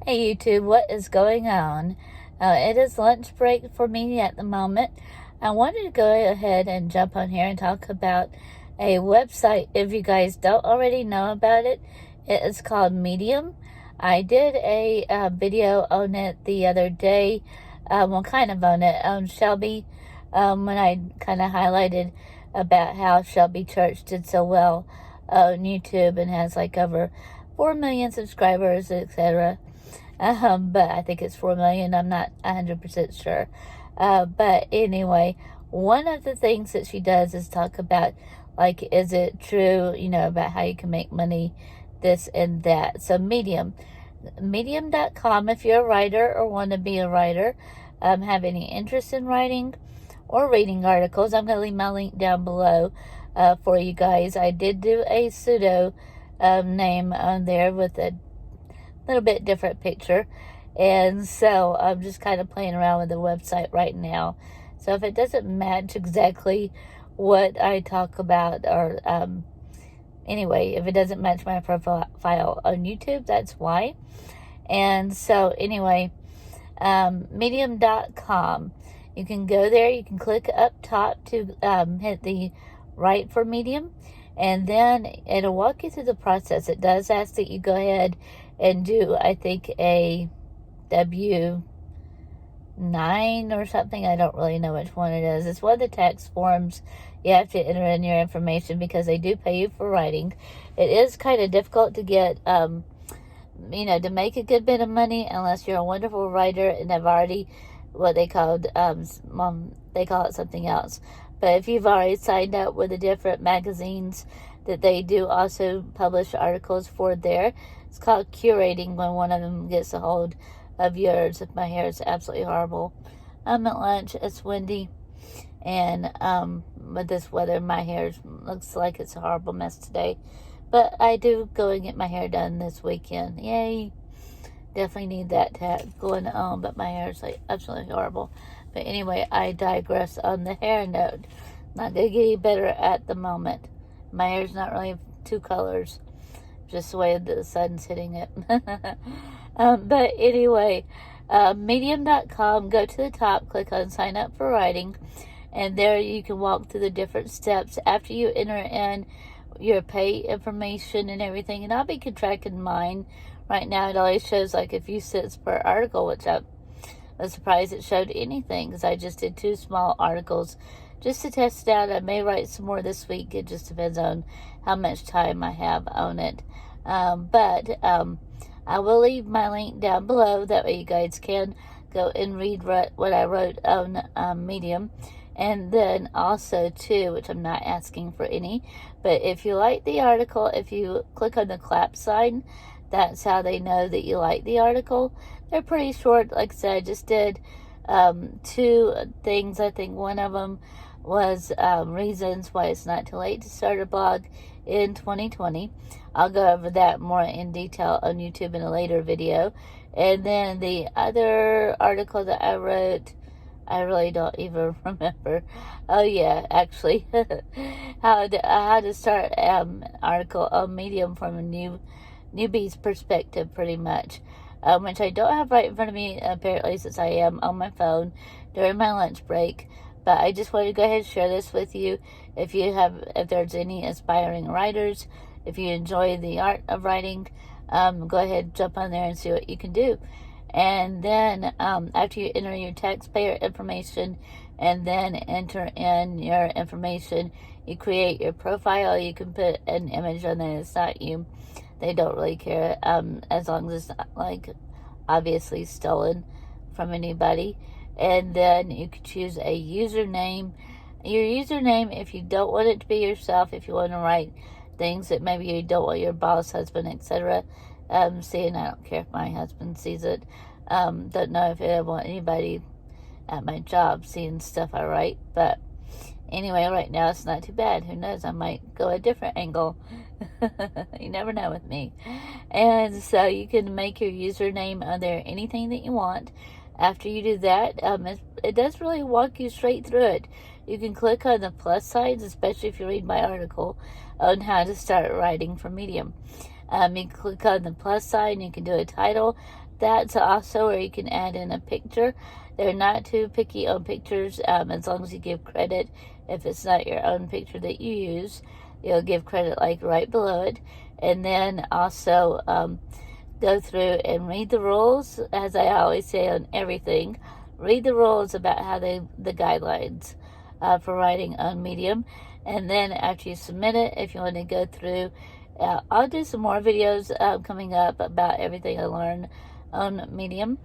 Hey YouTube, what is going on? It is lunch break for me at the moment. I wanted to go ahead and jump on here and talk about a website. If you guys don't already know about it, it is called Medium. I did a video on it the other day, kind of on it, on Shelby, when I kind of highlighted about how Shelby Church did so well on YouTube and has like over 4 million subscribers, etc. But I think it's 4 million. I'm not 100% sure. But anyway, one of the things that she does is talk about, like, is it true, about how you can make money, this and that. So medium.com, if you're a writer or want to be a writer, have any interest in writing or reading articles, I'm going to leave my link down below for you guys. I did do a pseudo name on there with a little bit different picture, and so I'm just kind of playing around with the website right now. So if it doesn't match exactly what I talk about, or anyway, if it doesn't match my profile on YouTube, that's why. And so anyway, medium.com, you can go there, you can click up top to hit the write for Medium, and then it'll walk you through the process. It does ask that you go ahead and do, I think, a W-9 or something. I don't really know which one it is. It's one of the tax forms. You have to enter in your information because they do pay you for writing. It is kind of difficult to get, to make a good bit of money unless you're a wonderful writer and have already, what they called, they call it something else. But if you've already signed up with the different magazines that they do also publish articles for there, it's called curating when one of them gets a hold of yours. If my hair is absolutely horrible. I'm at lunch, it's windy, and with this weather, my hair looks like it's a horrible mess today. But I do go and get my hair done this weekend. Yay! Definitely need that to have going on, but my hair is like absolutely horrible. But anyway, I digress on the hair note. Not going to get any better at the moment. My hair's not really two colors, just the way the sun's hitting it. But anyway, medium.com, go to the top, click on sign up for writing, and there you can walk through the different steps after you enter in your pay information and everything. And I'll be tracking mine. Right now it always shows like a few cents per article, which I was surprised it showed anything, because I just did 2 small articles just to test it out. I may write some more this week. It just depends on how much time I have on it. But I will leave my link down below. That way you guys can go and read what I wrote on Medium. And then also, too, which I'm not asking for any, but if you like the article, if you click on the clap sign, that's how they know that you like the article. They're pretty short. Like I said, I just did 2 things. I think one of them was reasons why it's not too late to start a blog in 2020. I'll go over that more in detail on YouTube in a later video. And then the other article that I wrote, I really don't even remember. Oh yeah, actually, how to start article on Medium from a newbie's perspective, pretty much, which I don't have right in front of me apparently, since I am on my phone during my lunch break. But I just wanted to go ahead and share this with you. If there's any aspiring writers, if you enjoy the art of writing, go ahead, jump on there and see what you can do. And then after you enter your taxpayer information and then enter in your information, you create your profile. You can put an image on there. It's not you. They don't really care, as long as it's not, like, obviously stolen from anybody. And then you can choose a username. Your username, if you don't want it to be yourself, if you want to write things that maybe you don't want your boss, husband, etc. seeing. I don't care if my husband sees it. Don't know if I want anybody at my job seeing stuff I write. But anyway, right now it's not too bad. Who knows? I might go a different angle. You never know with me. And so you can make your username on there, anything that you want. After you do that, it does really walk you straight through it. You can click on the plus signs, especially if you read my article on how to start writing for Medium. You can click on the plus sign. You can do a title. That's also where you can add in a picture. They're not too picky on pictures, as long as you give credit. If it's not your own picture that you use, you'll give credit like right below it. And then also go through and read the rules, as I always say on everything. Read the rules about how the guidelines for writing on Medium. And then after you submit it, if you want to go through, I'll do some more videos coming up about everything I learned on Medium.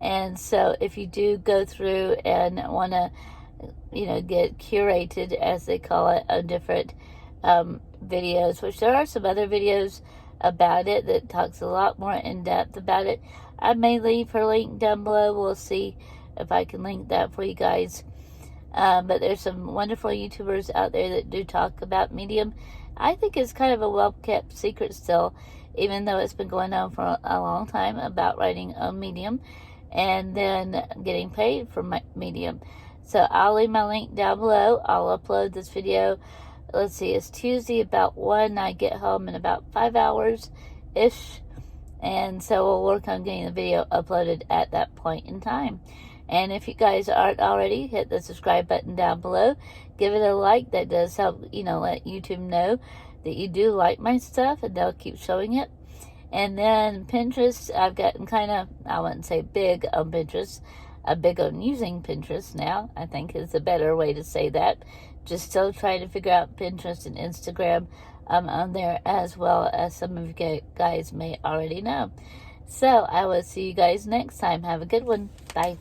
And so if you do go through and want to, get curated, as they call it, on different videos, which there are some other videos about it that talks a lot more in depth about it. I may leave her link down below. We'll see if I can link that for you guys. But there's some wonderful YouTubers out there that do talk about Medium. I think it's kind of a well-kept secret still, even though it's been going on for a long time, about writing on Medium and then getting paid for my Medium. So I'll leave my link down below. I'll upload this video. Let's see, it's Tuesday about 1. I get home in about 5 hours-ish. And so we'll work on getting the video uploaded at that point in time. And if you guys aren't already, hit the subscribe button down below. Give it a like. That does help, let YouTube know that you do like my stuff, and they'll keep showing it. And then Pinterest, I've gotten kind of, I wouldn't say big on Pinterest. I'm big on using Pinterest now, I think is a better way to say that. Just still trying to figure out Pinterest and Instagram on there, as well as some of you guys may already know. So I will see you guys next time. Have a good one. Bye.